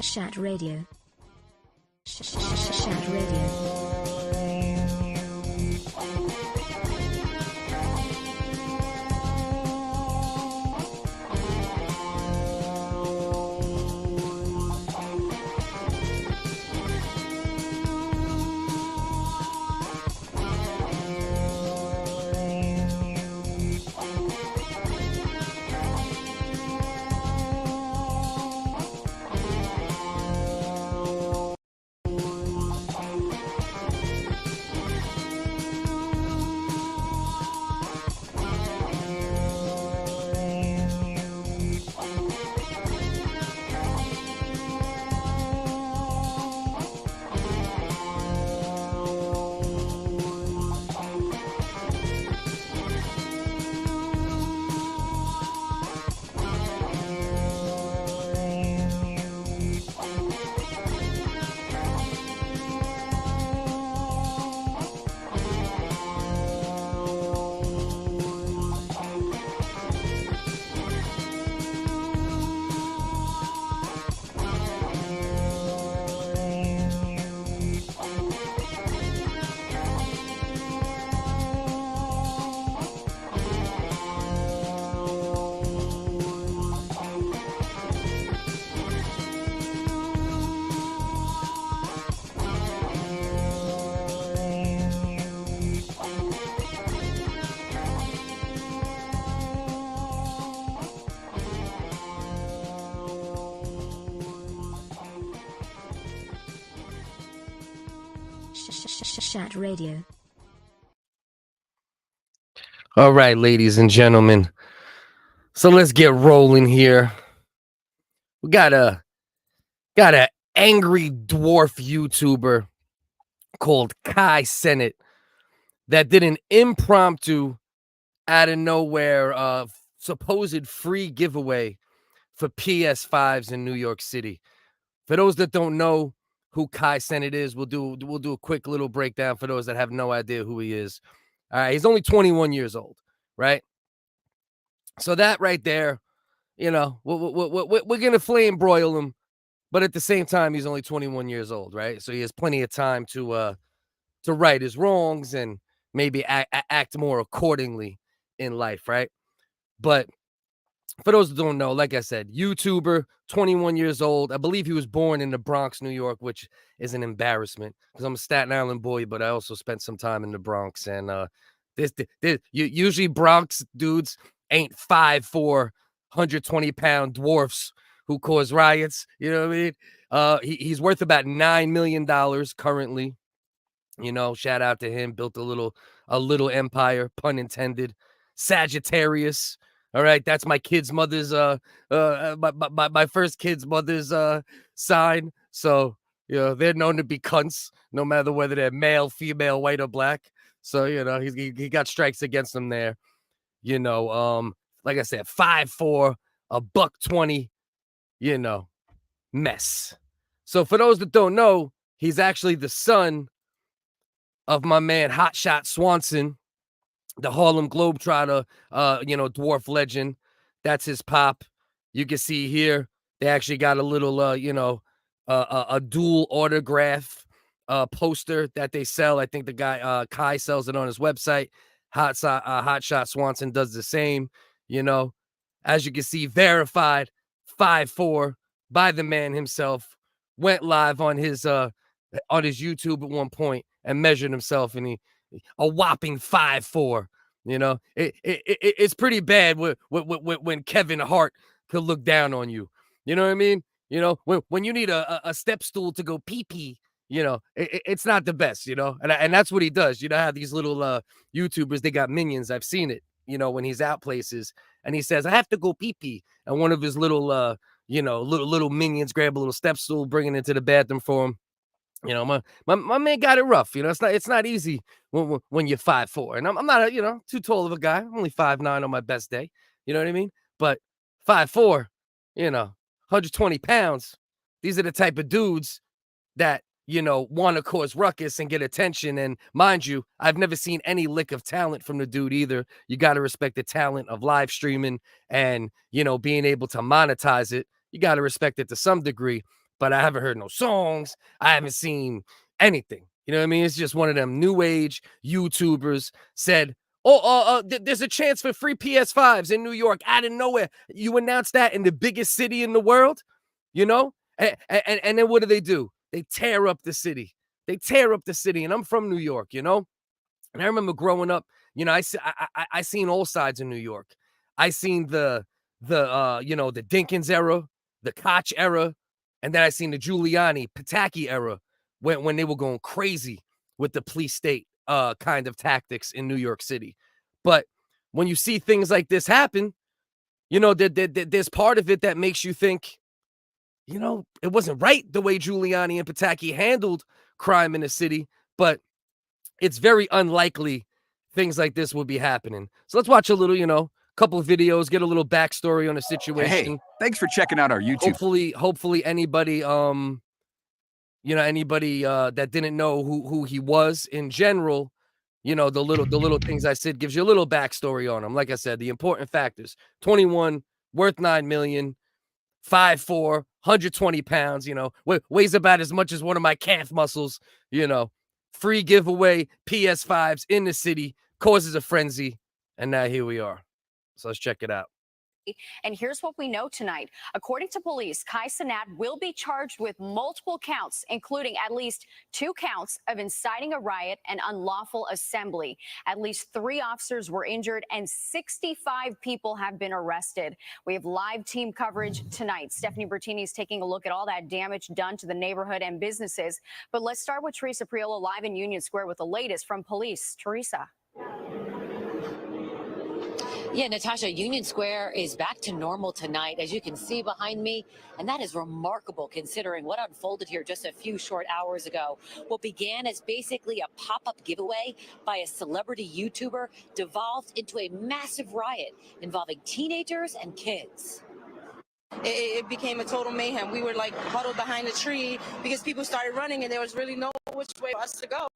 Chat Radio. Chat Radio. Chat Radio. All right, ladies and gentlemen. So let's get rolling here. We got a angry dwarf YouTuber called Kai Cenat that did an impromptu out of nowhere supposed free giveaway for PS5s in New York City. For those that don't know who Kai Cenat is, we'll do a quick little breakdown for those that have no idea who he is. All right, he's only 21 years old, right? So that right there, you know, we're gonna flame broil him, but at the same time, he's only 21 years old, right? So he has plenty of time to right his wrongs and maybe act more accordingly in life, right? But for those that don't know, like I said, YouTuber, 21 years old. I believe he was born in the Bronx, New York, which is an embarrassment because I'm a Staten Island boy, but I also spent some time in the Bronx. And usually Bronx dudes ain't 5'4", 120-pound dwarfs who cause riots. You know what I mean? He's worth about $9 million currently. You know, shout out to him. Built a little empire, pun intended. Sagittarius. All right, that's my kid's mother's my first kid's mother's sign. So, you know, they're known to be cunts, no matter whether they're male, female, white, or black. So, you know, he got strikes against them there. You know, like I said, 5'4", $120, you know, mess. So for those that don't know, he's actually the son of my man Hotshot Swanson, the Harlem Globetrotter, dwarf legend. That's his pop. You can see here, they actually got a little, a dual autograph poster that they sell. I think the guy, Kai, sells it on his website. Hotshot Swanson does the same, you know. As you can see, verified 5'4" by the man himself. Went live on his YouTube at one point and measured himself, and a whopping 5'4". You know, it's pretty bad when Kevin Hart could look down on you. You know what I mean? You know, when you need a step stool to go pee-pee, you know, it's not the best, you know, and that's what he does. You know how these little YouTubers, they got minions. I've seen it, you know, when he's out places and he says, I have to go pee-pee. And one of his little, little minions grab a little step stool, bring it into the bathroom for him. You know, my man got it rough. You know, it's not easy when you're 5'4", and I'm not too tall of a guy. I'm only 5'9" on my best day. You know what I mean? But 5'4", 120 pounds. These are the type of dudes that want to cause ruckus and get attention. And mind you, I've never seen any lick of talent from the dude either. You got to respect the talent of live streaming and being able to monetize it. You got to respect it to some degree. but I haven't heard no songs. I haven't seen anything. You know what I mean? It's just one of them new age YouTubers said, there's a chance for free PS5s in New York out of nowhere. You announced that in the biggest city in the world, you know? And then what do? They tear up the city. They tear up the city. And I'm from New York, you know? And I remember growing up, you know, I seen all sides of New York. I seen the Dinkins era, the Koch era, and then I seen the Giuliani, Pataki era when they were going crazy with the police state kind of tactics in New York City. But when you see things like this happen, you know, there's part of it that makes you think, you know, it wasn't right the way Giuliani and Pataki handled crime in the city, but it's very unlikely things like this will be happening. So let's watch a little, you know, couple of videos, get a little backstory on the situation. Hey, thanks for checking out our YouTube. Hopefully anybody that didn't know who he was in general, you know, the little things I said gives you a little backstory on him. Like I said, the important factors: 21, worth $9 million, 5'4", 120 pounds, you know, weighs about as much as one of my calf muscles, you know, free giveaway, PS5s in the city, causes a frenzy, and now here we are. So let's check it out. And here's what we know tonight. According to police, Kai Cenat will be charged with multiple counts, including at least 2 counts of inciting a riot and unlawful assembly. At least 3 officers were injured and 65 people have been arrested. We have live team coverage tonight. Stephanie Bertini is taking a look at all that damage done to the neighborhood and businesses. But let's start with Teresa Priolo live in Union Square with the latest from police. Teresa. Yeah, Natasha, Union Square is back to normal tonight, as you can see behind me, and that is remarkable considering what unfolded here just a few short hours ago. What began as basically a pop-up giveaway by a celebrity YouTuber devolved into a massive riot involving teenagers and kids. It became a total mayhem. We were like huddled behind a tree because people started running and there was really no which way for us to go.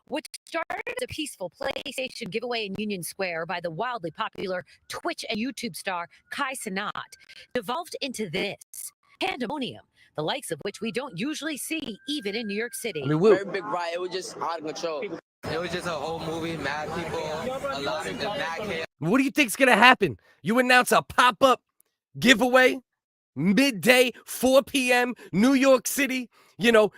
Which started as a peaceful PlayStation giveaway in Union Square by the wildly popular Twitch and YouTube star Kai Cenat devolved into this pandemonium, the likes of which we don't usually see even in New York City. Very big riot. It was just out of control. It was just a whole movie, mad people, a lot of mad chaos. What do you think's gonna happen? You announce a pop-up giveaway, midday, 4 p.m., New York City. You know,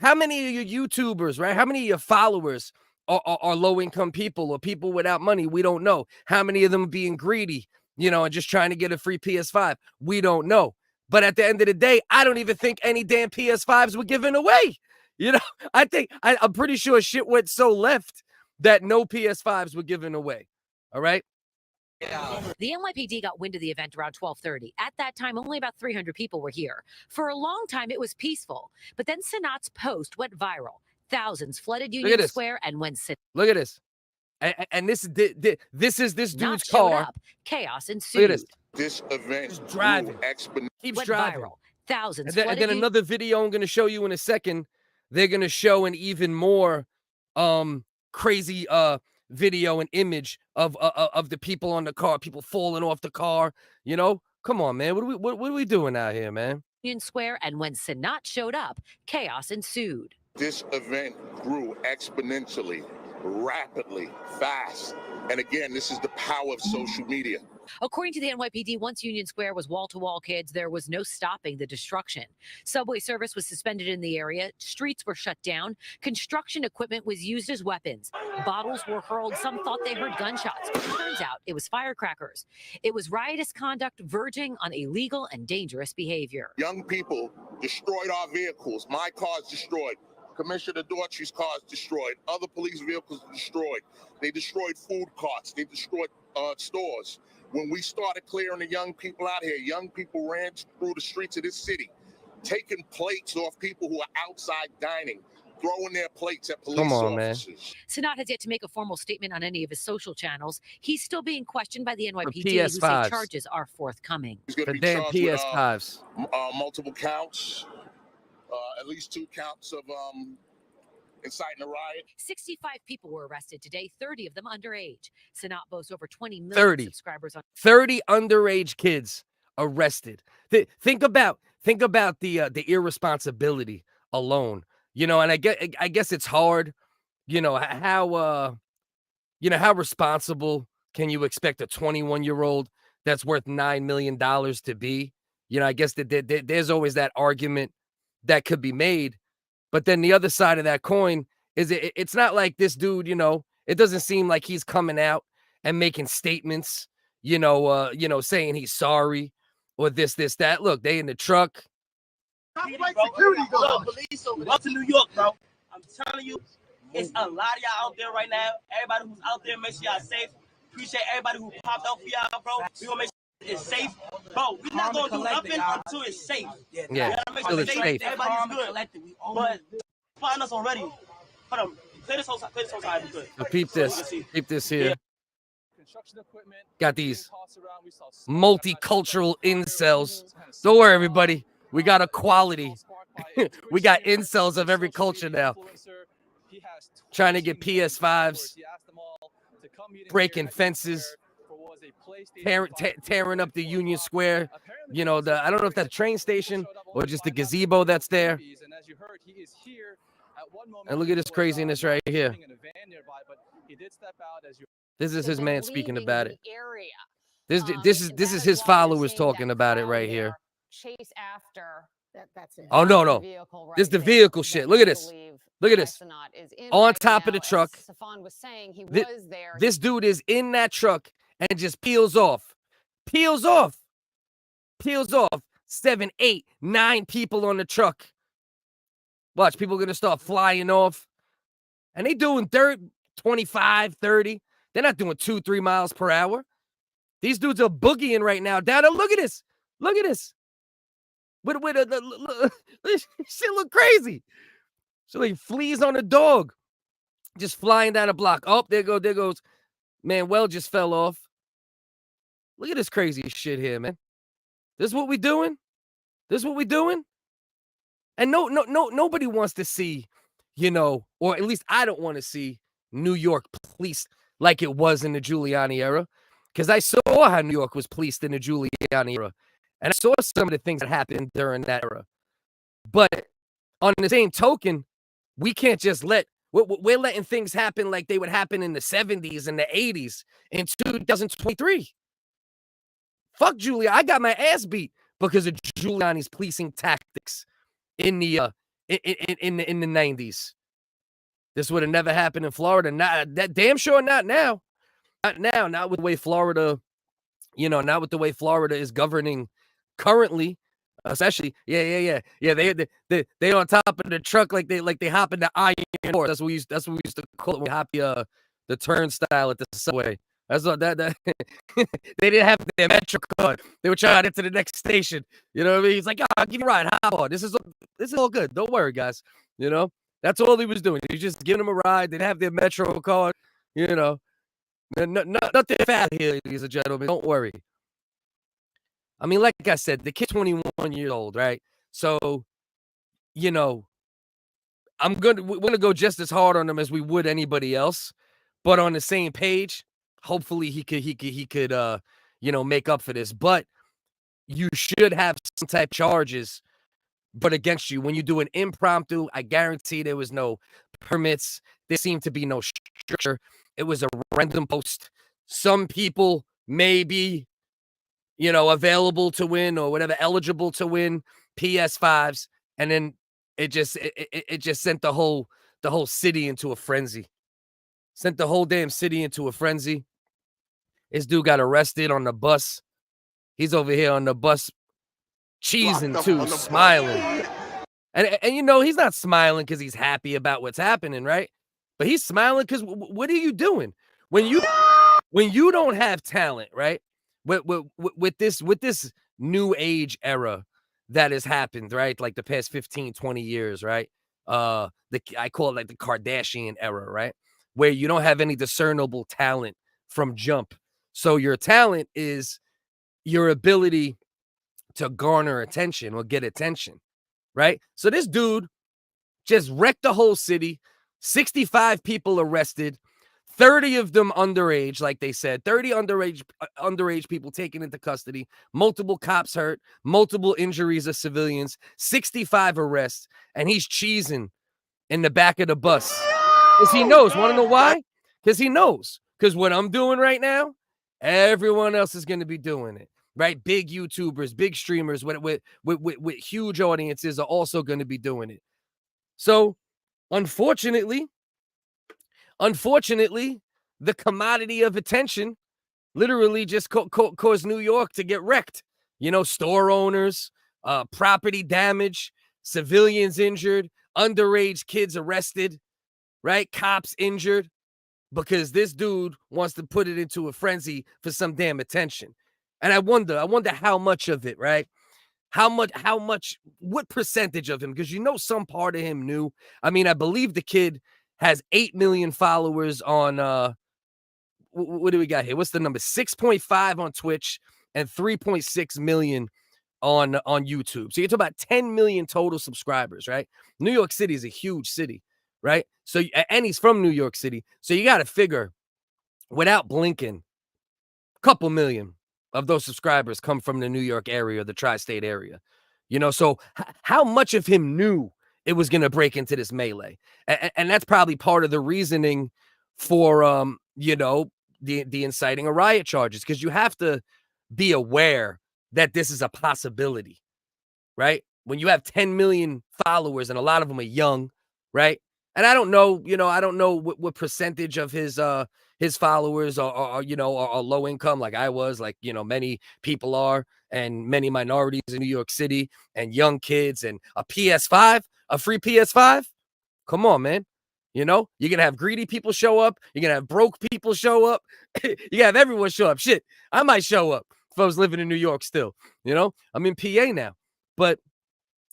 how many of your YouTubers, right? How many of your followers are low-income people or people without money? We don't know. How many of them are being greedy, you know, and just trying to get a free PS5? We don't know. But at the end of the day, I don't even think any damn PS5s were given away. You know, I'm pretty sure shit went so left that no PS5s were given away. All right. Yeah. The NYPD got wind of the event around 12:30. At that time, only about 300 people were here. For a long time, it was peaceful. But then Cenat's post went viral. Thousands flooded Union Square, and when look at this. And this is this dude's car. Up, chaos ensued. Look at this. This event is driving. Keeps driving. Viral. Thousands. And then another video I'm going to show you in a second. They're going to show an even more crazy video and image of the people on the car, people falling off the car. You know, come on, man. What are we doing out here, man? Union Square, and when Cenat showed up, chaos ensued. This event grew exponentially, rapidly, fast. And again, this is the power of social media. According to the NYPD, once Union Square was wall-to-wall kids, there was no stopping the destruction. Subway service was suspended in the area. Streets were shut down. Construction equipment was used as weapons. Bottles were hurled. Some thought they heard gunshots. Turns out it was firecrackers. It was riotous conduct verging on illegal and dangerous behavior. Young people destroyed our vehicles. My car's destroyed. Commissioner Daughtry's car's destroyed. Other police vehicles destroyed. They destroyed food carts. They destroyed stores. When we started clearing the young people out here, young people ran through the streets of this city, taking plates off people who are outside dining, throwing their plates at police officers. Man. Cenat has yet to make a formal statement on any of his social channels. He's still being questioned by the NYPD, who say charges are forthcoming. He's going to be damn charged PS5s. With, multiple counts, at least 2 counts of inciting a riot. 65 people were arrested today, 30 of them underage. Cenat boasts over 20 million subscribers on 30 underage kids arrested. Think about think about the irresponsibility alone, you know, and I guess it's hard, you know, how responsible can you expect a 21-year-old that's worth $9 million to be? You know, I guess that there's always that argument that could be made. But then the other side of that coin is it's not like this dude, you know, it doesn't seem like he's coming out and making statements, saying he's sorry or this, that. Look, they in the truck. Welcome to New York, bro. I'm telling you, it's a lot of y'all out there right now. Everybody who's out there, make sure y'all safe. Appreciate everybody who popped out for y'all, bro. We gonna make sure it's safe, bro. We not gonna do nothing until it's safe. Yeah, we gotta make sure it's safe. Everybody's good. But find us already. Hold on. Play this whole side if you could. So peep this here. Got these multicultural incels. Don't worry, everybody. We got equality. We got incels of every culture now. Trying to get PS5s, breaking fences, tearing up the Union Square. You know, I don't know if that's a train station or just the gazebo that's there. And look at this craziness right here. This is his man speaking about it. This is his followers talking about it right here. Chase after. That's it. Oh no. This is the vehicle shit. Look at this. Look at this. On top of the truck. Safan was saying he was there. This dude is in that truck and just peels off. 7, 8, 9 people on the truck. Watch, people are going to start flying off. And they doing 25, 30. They're not doing 2-3 miles per hour. These dudes are boogieing right now. Down there, look at this. Look at this. This shit look crazy. So like fleas on a dog. Just flying down a block. Oh, there goes. Manuel just fell off. Look at this crazy shit here, man. This is what we doing? And nobody wants to see, you know, or at least I don't want to see New York policed like it was in the Giuliani era. Because I saw how New York was policed in the Giuliani era. And I saw some of the things that happened during that era. But on the same token, we can't just we're letting things happen like they would happen in the 70s and the 80s in 2023. Fuck Giuliani. I got my ass beat because of Giuliani's policing tactics in the in the 90s. This would have never happened in Florida. Not that damn sure not now. Not with the way Florida, not with the way Florida is governing currently. Especially, yeah. They on top of the truck like they hop in the iron horse. That's what we used to call it when we hop the turnstile at the subway. That's what that they didn't have their Metro card. They were trying to get to the next station. You know what I mean? He's like, I'll give you a ride. Hop on. This is all good. Don't worry, guys. You know, that's all he was doing. He was just giving them a ride. They'd have their Metro card. You know, nothing fat here, ladies and gentlemen. Don't worry. I mean, like I said, the kid's 21 years old, right? So, you know, we're gonna go just as hard on him as we would anybody else, but on the same page. Hopefully he could make up for this. But you should have some type of charges but against you. When you do an impromptu, I guarantee there was no permits. There seemed to be no structure. It was a random post. Some people may be, available to win or whatever, eligible to win PS5s. And then it just sent the whole city into a frenzy. Sent the whole damn city into a frenzy. This dude got arrested on the bus. He's over here on the bus cheesing too, smiling. And he's not smiling because he's happy about what's happening, right? But he's smiling because what are you doing? When you don't have talent, right? With this new age era that has happened, right? Like the past 15, 20 years, right? I call it like the Kardashian era, right? Where you don't have any discernible talent from jump. So your talent is your ability to garner attention or get attention, right? So this dude just wrecked the whole city, 65 people arrested, 30 of them underage, like they said, 30 underage people taken into custody, multiple cops hurt, multiple injuries of civilians, 65 arrests, and he's cheesing in the back of the bus. Because he knows. Want to know why? Because he knows. Because what I'm doing right now, everyone else is going to be doing it, right? Big YouTubers, big streamers with huge audiences are also going to be doing it. So, unfortunately, the commodity of attention literally just caused New York to get wrecked. You know, store owners, property damage, civilians injured, underage kids arrested, right? Cops injured because this dude wants to put it into a frenzy for some damn attention. And I wonder how much of it, right? How much, what percentage of him? Because you know some part of him knew. I mean, I believe the kid has 8 million followers on, what do we got here? What's the number? 6.5 on Twitch and 3.6 million on YouTube. So you're talking about 10 million total subscribers, right? New York City is a huge city, right? So, and he's from New York City. So you got to figure, without blinking, a couple million of those subscribers come from the New York area, the tri-state area. You know, so how much of him knew it was going to break into this melee? And that's probably part of the reasoning for, you know, the inciting a riot charges, because you have to be aware that this is a possibility, right? When you have 10 million followers and a lot of them are young, right? And I don't know, you know, I don't know what percentage of his followers are you know, are low income, like I was, like, you know, many people are, and many minorities in New York City, and young kids, and a PS5, a free PS5. Come on, man. You know, you're going to have greedy people show up. You're going to have broke people show up. You're going to have everyone show up. Shit, I might show up if I was living in New York still. You know, I'm in PA now. But,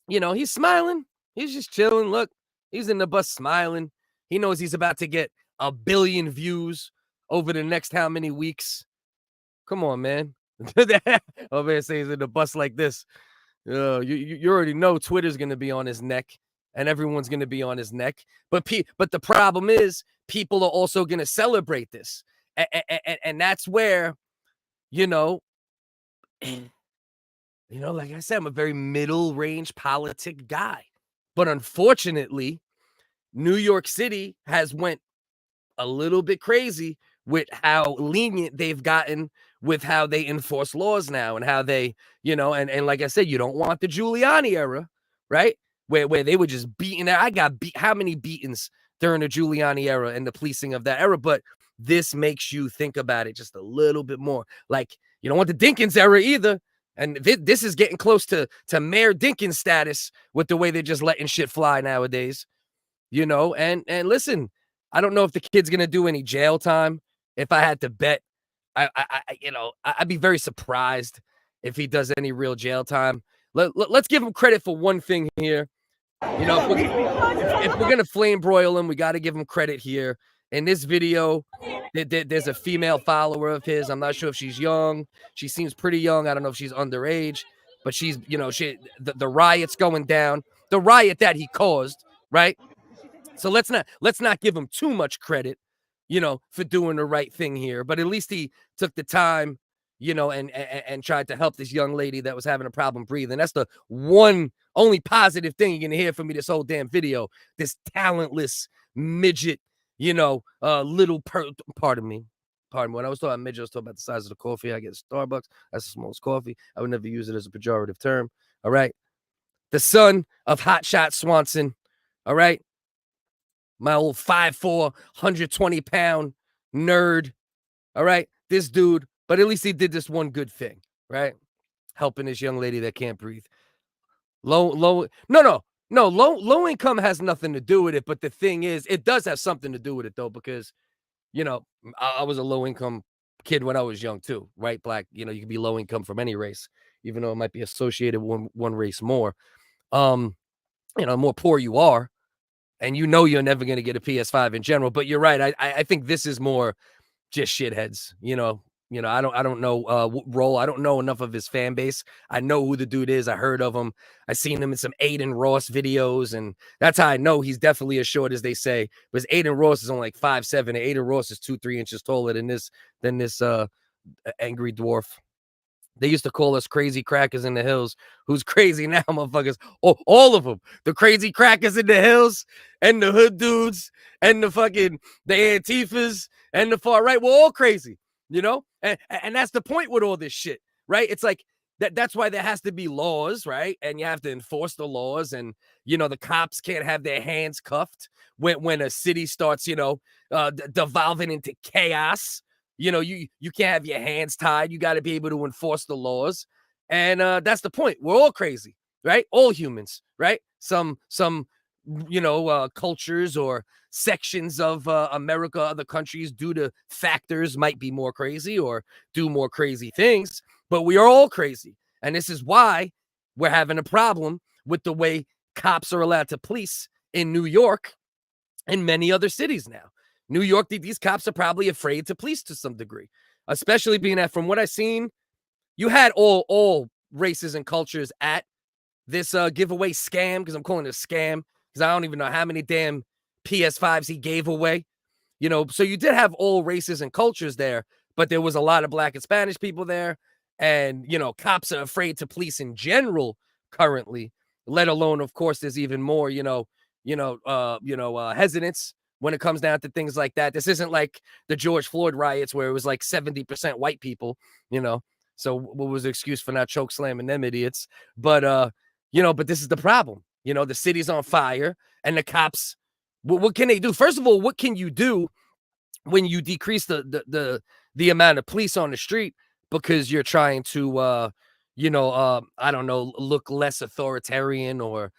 you know, he's smiling. He's just chilling. Look, he's in the bus smiling. He knows he's about to get 1 billion views over the next how many weeks. Come on, man. Oh, man, say he's in the bus like this. You already know Twitter's going to be on his neck. And everyone's going to be on his neck. But the problem is, people are also going to celebrate this. And that's where, you know, like I said, I'm a very middle range politic guy. But unfortunately, New York City has went a little bit crazy with how lenient they've gotten with how they enforce laws now, and how they, you know, and like I said, you don't want the Giuliani era, right? Where they were just beating. I got beat. How many beatings during the Giuliani era and the policing of that era? But this makes you think about it just a little bit more. Like, you don't want the Dinkins era either. And this is getting close to Mayor Dinkins status with the way they're just letting shit fly nowadays. You know, and listen, I don't know if the kid's gonna do any jail time. If I had to bet, I'd be very surprised if he does any real jail time. Let's give him credit for one thing here. You know, if we're gonna flame broil him, we got to give him credit here. In this video, there's a female follower of his. I'm not sure if she's young. She seems pretty young. I don't know if she's underage, but she's, you know, the riot's going down. The riot that he caused, right? So let's not give him too much credit, you know, for doing the right thing here. But at least he took the time, you know, and tried to help this young lady that was having a problem breathing. That's the only positive thing you're gonna hear from me this whole damn video. This talentless midget, you know, pardon me. When I was talking about midget, I was talking about the size of the coffee I get at Starbucks. That's the smallest coffee. I would never use it as a pejorative term. All right. The son of Hotshot Swanson. All right. My old 5'4", 120-pound nerd. All right. This dude, but at least he did this one good thing, right? Helping this young lady that can't breathe. Low income has nothing to do with it. But the thing is, it does have something to do with it, though, because, you know, I was a low income kid when I was young, too, right? Black, you know, you can be low income from any race, even though it might be associated with one race more. You know, more poor you are, and you know you're never going to get a PS5 in general. But you're right. I think this is more just shitheads, you know, You know, I don't know what role. I don't know enough of his fan base. I know who the dude is. I heard of him. I seen him in some Aiden Ross videos, and that's how I know he's definitely as short as they say. Because Aiden Ross is only like 5'7", and Aiden Ross is 2-3 inches taller than this angry dwarf. They used to call us crazy crackers in the hills. Who's crazy now, motherfuckers? Oh, all of them. The crazy crackers in the hills and the hood dudes and the Antifas and the far right. We're all crazy, you know? And that's the point with all this shit, right? It's like that's why there has to be laws, right? And you have to enforce the laws. And, you know, the cops can't have their hands cuffed when a city starts, you know, devolving into chaos. You know, you can't have your hands tied. You got to be able to enforce the laws. And that's the point. We're all crazy, right? All humans, right? Some you know, cultures or sections of America, other countries, due to factors, might be more crazy or do more crazy things. But we are all crazy. And this is why we're having a problem with the way cops are allowed to police in New York and many other cities now. New York, these cops are probably afraid to police to some degree, especially being that from what I've seen, you had all races and cultures at this giveaway scam, because I'm calling it a scam, because I don't even know how many damn PS5s he gave away. You know, so you did have all races and cultures there, but there was a lot of Black and Spanish people there. And, you know, cops are afraid to police in general currently, let alone, of course, there's even more, hesitance when it comes down to things like that. This isn't like the George Floyd riots where it was like 70% white people, you know. So what was the excuse for not choke slamming them idiots? But, but this is the problem. You know, the city's on fire and the cops, what can they do? First of all, what can you do when you decrease the amount of police on the street because you're trying to, I don't know, look less authoritarian or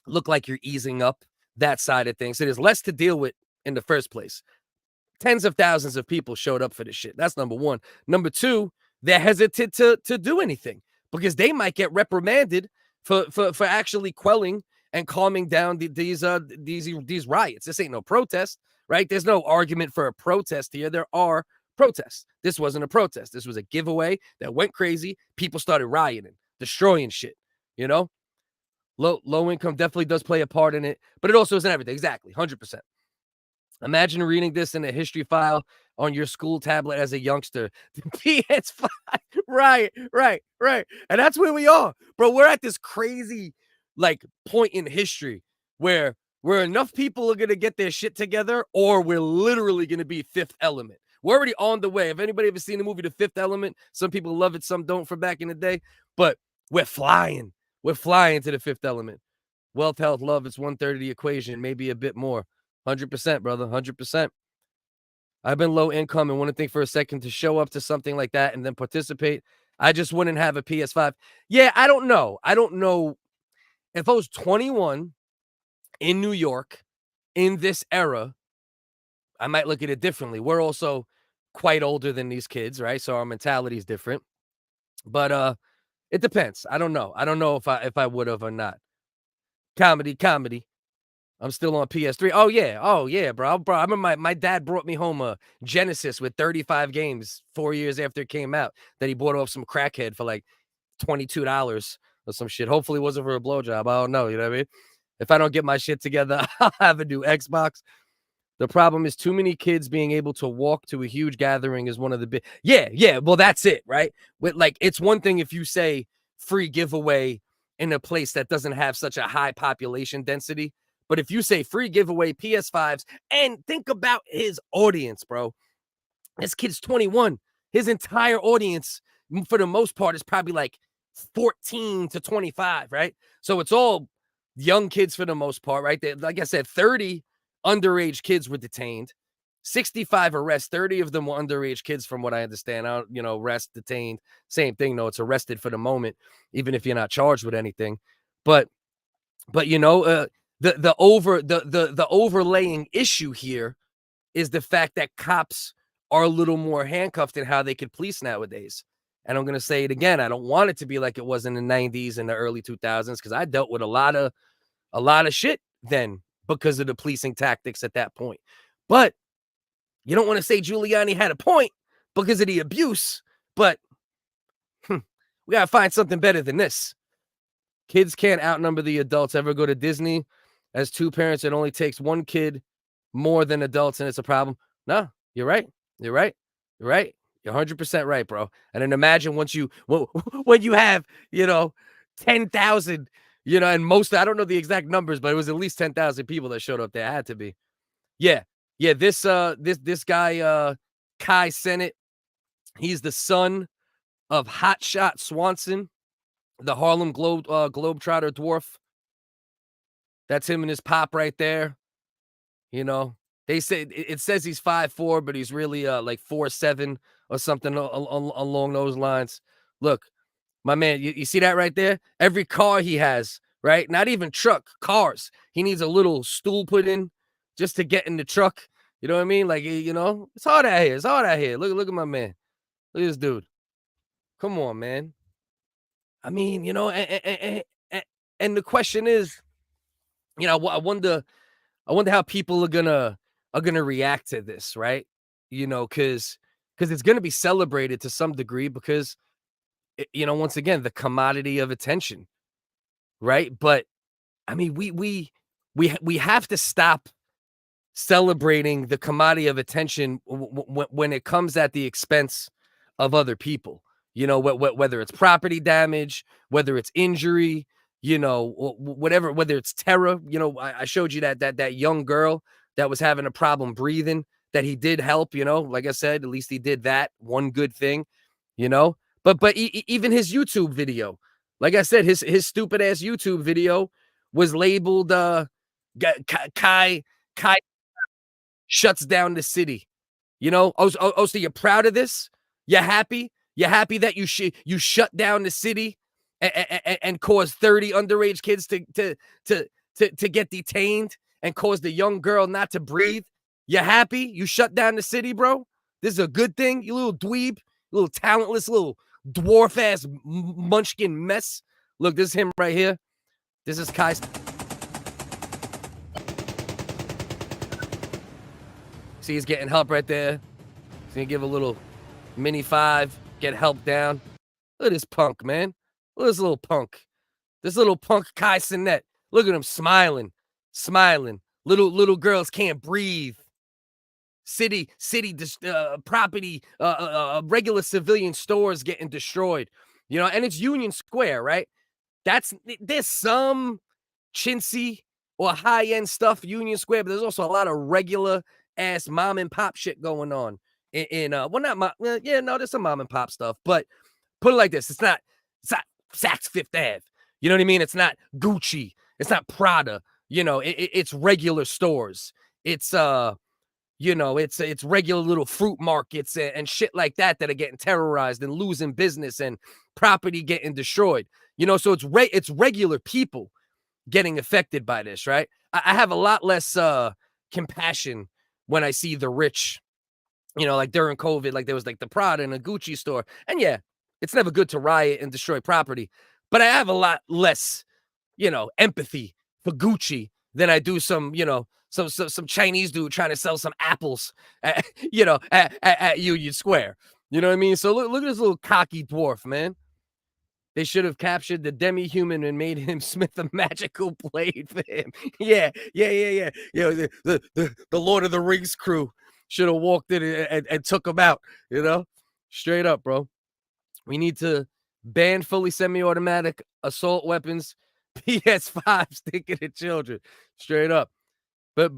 look like you're easing up that side of things. So there's less to deal with in the first place. Tens of thousands of people showed up for this shit. That's number one. Number two, they're hesitant to do anything because they might get reprimanded for actually quelling and calming down these riots. This ain't no protest, right? There's no argument for a protest here. There are protests. This wasn't a protest. This was a giveaway that went crazy. People started rioting, destroying shit, you know? Low income definitely does play a part in it, but it also isn't everything. Exactly, 100%. Imagine reading this in a history file on your school tablet as a youngster. PS5, right. And that's where we are, bro. We're at this crazy, like, point in history where enough people are going to get their shit together or we're literally going to be Fifth Element. We're already on the way. If anybody ever seen the movie The Fifth Element, some people love it, some don't from back in the day, but we're flying. We're flying to the Fifth Element. Wealth, health, love, it's 1/3 of the equation, maybe a bit more. 100%, brother, 100%. I've been low income and want to think for a second to show up to something like that and then participate. I just wouldn't have a PS5. Yeah, I don't know. If I was 21 in New York in this era, I might look at it differently. We're also quite older than these kids, right? So our mentality is different. But it depends. I don't know. I don't know if I would have or not. Comedy. I'm still on PS3. Oh yeah, bro. I remember my dad brought me home a Genesis with 35 games 4 years after it came out that he bought off some crackhead for like $22 or some shit. Hopefully it wasn't for a blowjob. I don't know. You know what I mean? If I don't get my shit together, I'll have a new Xbox. The problem is too many kids being able to walk to a huge gathering is one of the big. Yeah. Well, that's it, right? With like, it's one thing if you say free giveaway in a place that doesn't have such a high population density. But if you say free giveaway PS5s and think about his audience, bro, this kid's 21. His entire audience, for the most part, is probably like 14 to 25, right? So it's all young kids for the most part, right? Like I said, 30 underage kids were detained, 65 arrests, 30 of them were underage kids from what I understand. Arrest, detained, same thing. No, it's arrested for the moment, even if you're not charged with anything. But the overlaying issue here is the fact that cops are a little more handcuffed in how they could police nowadays. And I'm going to say it again. I don't want it to be like it was in the 90s and the early 2000s because I dealt with a lot of shit then because of the policing tactics at that point. But you don't want to say Giuliani had a point because of the abuse, but we gotta find something better than this. Kids can't outnumber the adults. Ever go to Disney as two parents? It only takes one kid more than adults, and it's a problem. No, you're right. You're right. You're right. You're 100% right, bro. And then imagine when you have, 10,000, and most, I don't know the exact numbers, but it was at least 10,000 people that showed up there. It had to be. Yeah. Yeah. This guy, Kai Cenat, he's the son of Hotshot Swanson, the Harlem Globetrotter dwarf. That's him and his pop right there. They say it says he's 5'4", but he's really like 4'7" or something along those lines. Look, my man, you see that right there? Every car he has, right? Not even truck, cars. He needs a little stool put in just to get in the truck. You know what I mean? Like, it's hard out here. It's hard out here. Look at my man. Look at this dude. Come on, man. I mean, and the question is, I wonder how people are gonna react to this, right? Because it's gonna be celebrated to some degree because, once again, the commodity of attention, right? But I mean, we have to stop celebrating the commodity of attention when it comes at the expense of other people. Whether it's property damage, whether it's injury, whatever, whether it's terror. I showed you that young girl that was having a problem breathing, that he did help. Like I said, at least he did that one good thing. But even his YouTube video, like I said, his stupid ass YouTube video was labeled Kai shuts down the city. So you're proud of this? You're happy? You're happy that you shut down the city and caused 30 underage kids to get detained and caused a young girl not to breathe? You happy? You shut down the city, bro? This is a good thing, you little dweeb, little talentless, little dwarf-ass munchkin mess. Look, this is him right here. This is Kai. See, he's getting help right there. He's going to give a little mini 5, get help down. Look at this punk, man. Look at this little punk. This little punk Kai Cenat. Look at him smiling. Little girls can't breathe. City, property, regular civilian stores getting destroyed. And it's Union Square, right? There's some chintzy or high-end stuff, Union Square, but there's also a lot of regular ass mom and pop shit going on there's some mom and pop stuff, but put it like this, it's not Saks Fifth Ave, you know what I mean? It's not Gucci, it's not Prada, it's regular stores. It's it's regular little fruit markets and shit like that are getting terrorized and losing business and property getting destroyed. So it's regular people getting affected by this, right? I have a lot less compassion when I see the rich, like during COVID, like there was like the Prada and a Gucci store. And yeah, it's never good to riot and destroy property, but I have a lot less, empathy for Gucci than I do some Chinese dude trying to sell some apples, at Union Square. You know what I mean? So look at this little cocky dwarf, man. They should have captured the demi-human and made him smith a magical blade for him. Yeah. The Lord of the Rings crew should have walked in and took him out, Straight up, bro. We need to ban fully semi-automatic assault weapons, PS5s thinking at children. Straight up. But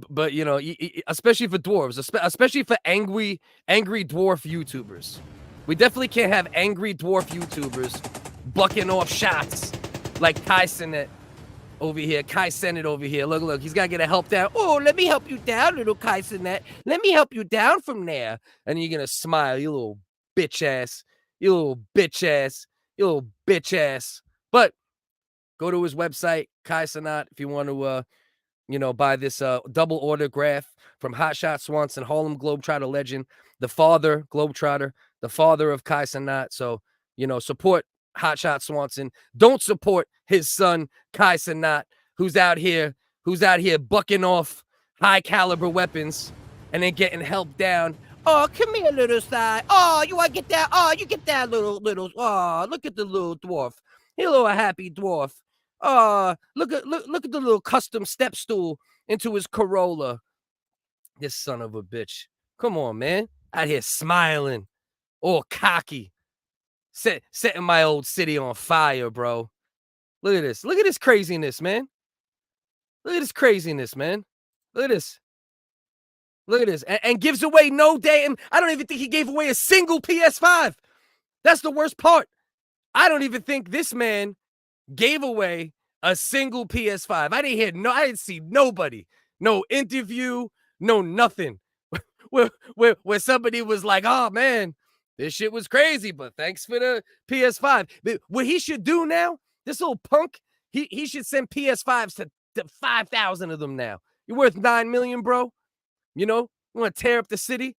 especially for dwarves, especially for angry dwarf YouTubers. We definitely can't have angry dwarf YouTubers bucking off shots like Kai Cenat over here. Look, he's got to get a help down. Oh, let me help you down, little Kai Cenat. Let me help you down from there. And you're going to smile, you little bitch ass. But go to his website, Kai Cenat, if you want to, buy this double autograph from Hotshot Swanson, Harlem Globetrotter legend, the father, Globetrotter, the father of Kai Cenat. So, support Hotshot Swanson. Don't support his son, Kai Cenat, who's out here bucking off high caliber weapons and then getting helped down Oh, come here, little side. Oh, you want to get that? Oh, you get that little. Oh, look at the little dwarf. He a little happy dwarf. Oh, look at the little custom step stool into his Corolla. This son of a bitch. Come on, man. Out here smiling, all cocky, setting my old city on fire, bro. Look at this. Look at this craziness, man. Look at this craziness, man. Look at this. Look at this. And gives away no damn. I don't even think he gave away a single PS5. That's the worst part. I don't even think this man gave away a single PS5. I didn't see nobody. No interview, no nothing. where somebody was like, oh man, this shit was crazy, but thanks for the PS5. But what he should do now, this little punk, he should send PS5s to 5,000 of them now. You're worth $9 million, bro. You know, you want to tear up the city?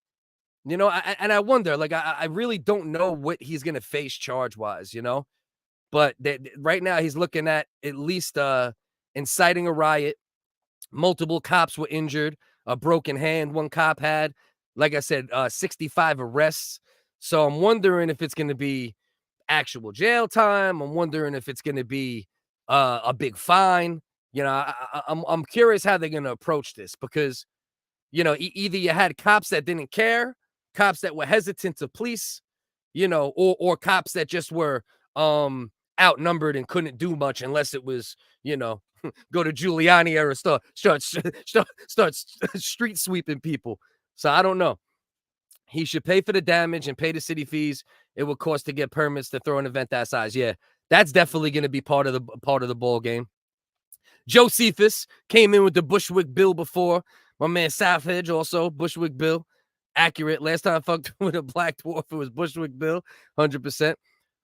You know, I wonder, like, I really don't know what he's going to face charge-wise, you know? But right now he's looking at least inciting a riot. Multiple cops were injured. A broken hand one cop had. Like I said, 65 arrests. So I'm wondering if it's going to be actual jail time. I'm wondering if it's going to be a big fine. You know, I'm curious how they're going to approach this because, you know, either you had cops that didn't care, cops that were hesitant to police, you know, or cops that just were outnumbered and couldn't do much unless it was, you know, go to Giuliani era, start street sweeping people. So I don't know. He should pay for the damage and pay the city fees it would cost to get permits to throw an event that size. Yeah, that's definitely going to be part of the ball game. Josephus came in with the Bushwick Bill before. My man Southedge also Bushwick Bill. Accurate. Last time I fucked with a black dwarf, it was Bushwick Bill, 100%.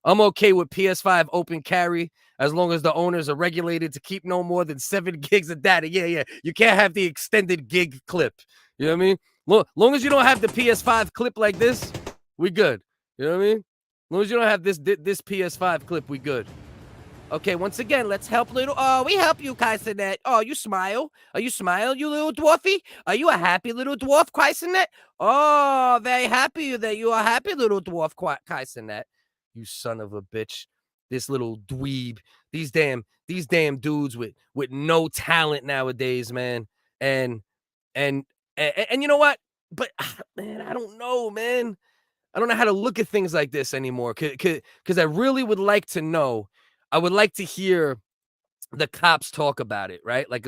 I'm okay with PS5 open carry as long as the owners are regulated to keep no more than 7 gigs of data. Yeah. You can't have the extended gig clip. You know what I mean? Long as you don't have the PS5 clip like this, we good. You know what I mean? Long as you don't have this PS5 clip, we good. Okay, once again, let's help little. Oh, we help you, Kai Cenat. Oh, you smile. Are you smile, you little dwarfy? Are you a happy little dwarf, Kai Cenat? Oh, very happy that you are a happy little dwarf, Kai Cenat. You son of a bitch. This little dweeb. These damn dudes with no talent nowadays, man. And you know what? But man, I don't know, man. I don't know how to look at things like this anymore. Because I really would like to know. I would like to hear the cops talk about it, right? Like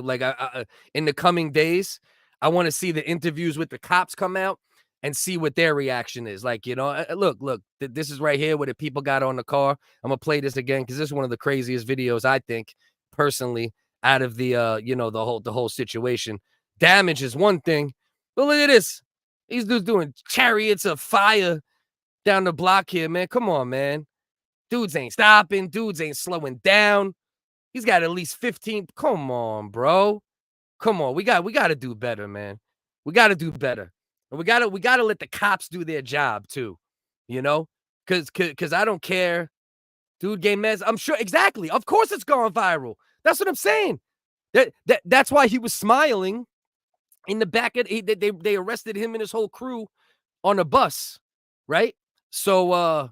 in the coming days, I want to see the interviews with the cops come out and see what their reaction is. Like, you know, look, this is right here where the people got on the car. I'm gonna play this again because this is one of the craziest videos I think personally out of the you know, the whole situation. Damage is one thing, but look at this. These dudes doing chariots of fire down the block here, man. Come on, man. Dudes ain't stopping. Dudes ain't slowing down. He's got at least 15. Come on, bro. Come on. We got to do better, man. We got to do better. And we got to let the cops do their job too. You know? Cuz I don't care. Dude game mess. I'm sure exactly. Of course it's gone viral. That's what I'm saying. That's why he was smiling in the back of they arrested him and his whole crew on a bus, right? So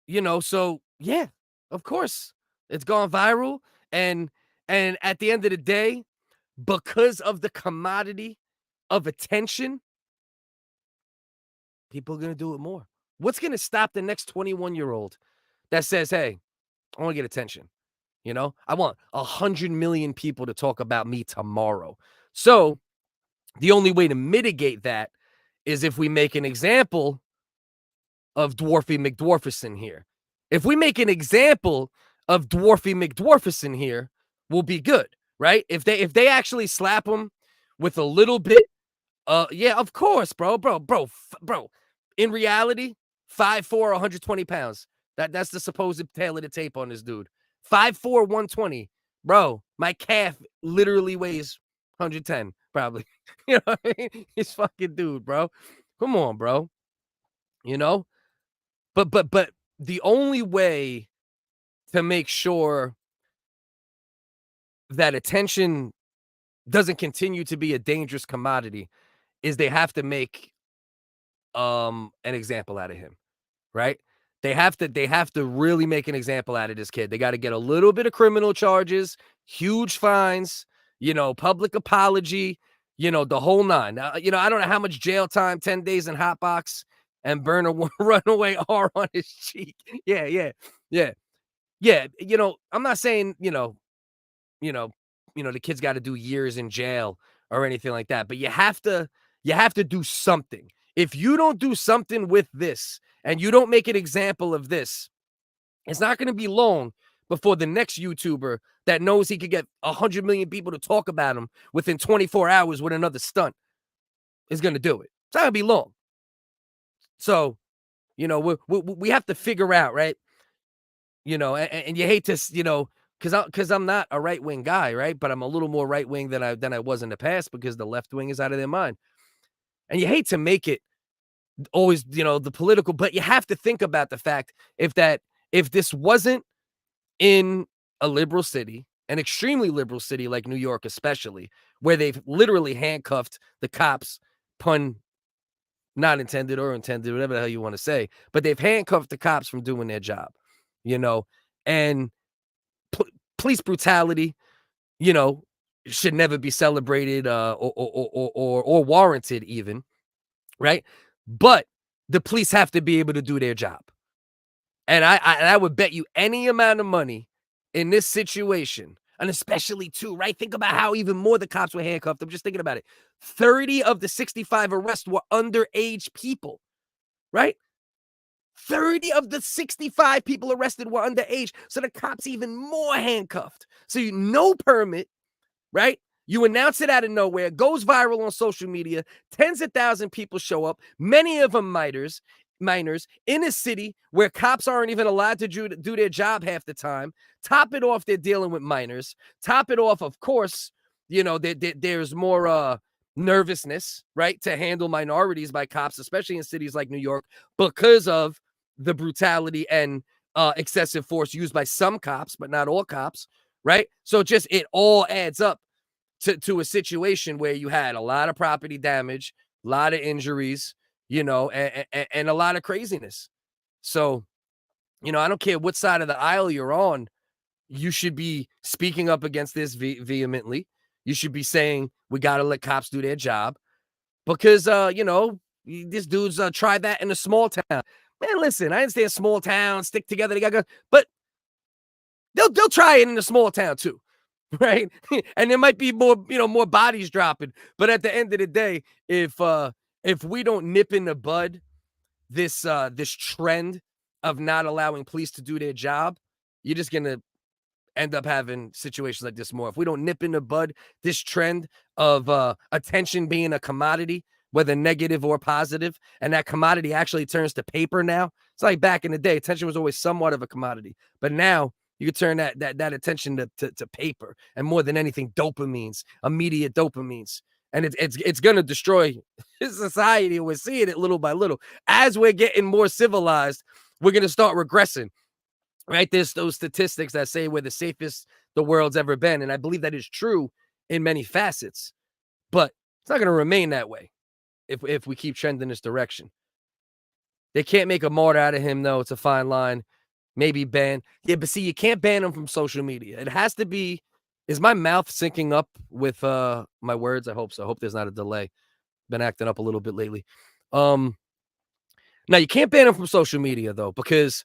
you know, so yeah, of course it's gone viral. And at the end of the day, because of the commodity of attention, people are going to do it more. What's going to stop the next 21-year-old that says, hey, I want to get attention? You know, I want 100 million people to talk about me tomorrow. So the only way to mitigate that is if we make an example of Dwarfy McDwarferson here. If we make an example of Dwarfy McDwarferson here, we'll be good, right? If they actually slap him with a little bit, yeah, of course, bro. In reality, 5'4", 120 pounds. That's the supposed tail of the tape on this dude. 5'4", 120. Bro, my calf literally weighs 110, probably. You know what I mean? He's fucking dude, bro. Come on, bro. You know? But the only way to make sure that attention doesn't continue to be a dangerous commodity is they have to make an example out of him, right? They have to really make an example out of this kid. They got to get a little bit of criminal charges, huge fines, public apology, the whole nine. I don't know how much jail time, 10 days in hot box, and burn a runaway R on his cheek. Yeah. I'm not saying, the kid's got to do years in jail or anything like that, but you have to do something. If you don't do something with this and you don't make an example of this, it's not going to be long before the next YouTuber that knows he could get 100 million people to talk about him within 24 hours with another stunt is going to do it. It's not going to be long. So, we have to figure out, right? And you hate to, because I'm not a right-wing guy, right? But I'm a little more right-wing than I was in the past because the left wing is out of their mind. And you hate to make it always, the political, but you have to think about the fact if this wasn't in a liberal city, an extremely liberal city like New York, especially, where they've literally handcuffed the cops, pun not intended or intended, whatever the hell you want to say, but they've handcuffed the cops from doing their job, and police brutality, should never be celebrated or warranted even, right? But the police have to be able to do their job. And I would bet you any amount of money in this situation, and especially too, right? Think about how even more the cops were handcuffed. I'm just thinking about it. 30 of the 65 arrests were underage people, right? 30 of the 65 people arrested were underage. So the cops even more handcuffed. So no permit, right? You announce it out of nowhere, goes viral on social media, tens of thousands of people show up, many of them minors in a city where cops aren't even allowed to do their job half the time. Top it off, they're dealing with minors. Top it off, of course, there's more nervousness, right, to handle minorities by cops, especially in cities like New York, because of the brutality and excessive force used by some cops, but not all cops, right? So it all adds up to a situation where you had a lot of property damage, a lot of injuries, and a lot of craziness. So, I don't care what side of the aisle you're on, you should be speaking up against this vehemently. You should be saying, we got to let cops do their job because, this dude's tried that in a small town. Man, listen, I understand small towns stick together. They got but they'll try it in a small town too. Right. And there might be more, more bodies dropping. But at the end of the day, if we don't nip in the bud this trend of not allowing police to do their job, you're just going to end up having situations like this more. If we don't nip in the bud this trend of attention being a commodity, whether negative or positive, and that commodity actually turns to paper now. It's like back in the day, attention was always somewhat of a commodity. But now, you can turn that attention to paper, and more than anything, dopamines, immediate dopamines. And it's going to destroy society. We're seeing it little by little. As we're getting more civilized, we're going to start regressing, right? There's those statistics that say we're the safest the world's ever been. And I believe that is true in many facets. But it's not going to remain that way if we keep trending this direction. They can't make a martyr out of him, though. It's a fine line. Maybe ban. Yeah, but see, you can't ban them from social media. It has to be. Is my mouth syncing up with my words? I hope so. I hope there's not a delay. Been acting up a little bit lately. Now, you can't ban them from social media, though, because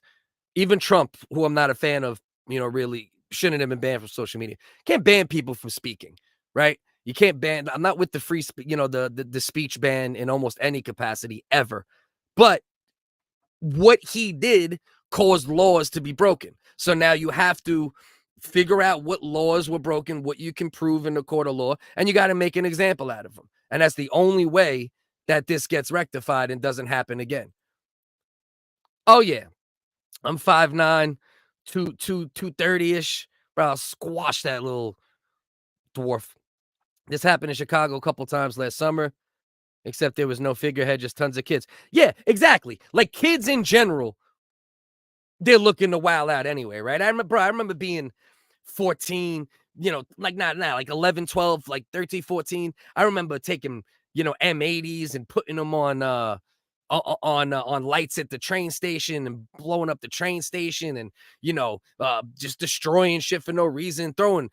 even Trump, who I'm not a fan of, really shouldn't have been banned from social media. Can't ban people from speaking, right? You can't ban. I'm not with the free, the speech ban in almost any capacity ever. But what he did caused laws to be broken. So now you have to figure out what laws were broken, what you can prove in the court of law, and you got to make an example out of them. And that's the only way that this gets rectified and doesn't happen again. Oh, yeah. I'm 5'9", 230-ish. Bro, I'll squash that little dwarf. This happened in Chicago a couple times last summer, except there was no figurehead, just tons of kids. Yeah, exactly. Like kids in general, they're looking to wild out anyway, right? I remember being 14, like not now, like 11, 12, like 13, 14. I remember taking, M80s and putting them on, on lights at the train station and blowing up the train station and, just destroying shit for no reason, throwing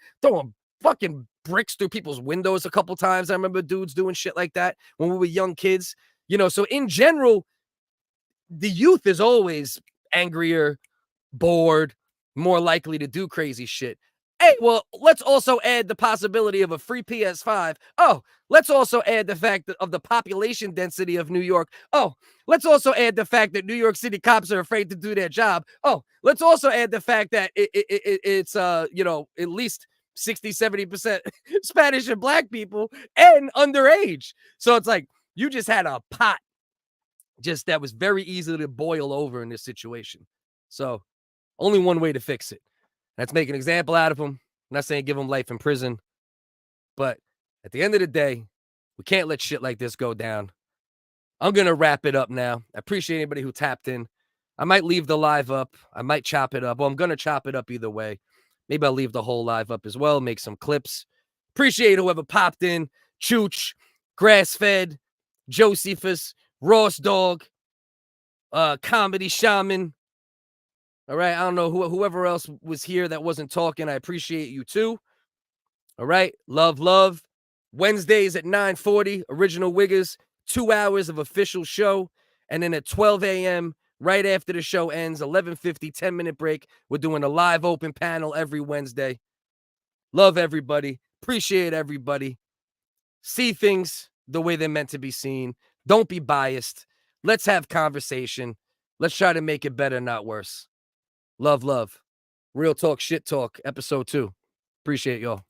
fucking bricks through people's windows a couple times. I remember dudes doing shit like that when we were young kids, so in general, the youth is always angrier, bored, more likely to do crazy shit. Hey, well, let's also add the possibility of a free PS5. Oh, let's also add the fact of the population density of New York. Oh, let's also add the fact that New York City cops are afraid to do their job. Oh, let's also add the fact that it's at least 60-70% Spanish and black people and underage. So it's like you just had a pot just that was very easy to boil over in this situation. So only one way to fix it. That's make an example out of him. I'm not saying give him life in prison, but at the end of the day, we can't let shit like this go down. I'm going to wrap it up now. I appreciate anybody who tapped in. I might leave the live up. I might chop it up. Well, I'm going to chop it up either way. Maybe I'll leave the whole live up as well, make some clips. Appreciate whoever popped in. Chooch, Grass-Fed, Josephus, Ross Dog, Comedy Shaman. All right, I don't know whoever else was here that wasn't talking. I appreciate you too. All right, love. Wednesdays at 9:40, Original Wiggers, 2 hours of official show. And then at 12 a.m., right after the show ends, 11:50, 10-minute break. We're doing a live open panel every Wednesday. Love everybody. Appreciate everybody. See things the way they're meant to be seen. Don't be biased. Let's have conversation. Let's try to make it better, not worse. Love. Real talk, shit talk, episode 2. Appreciate y'all.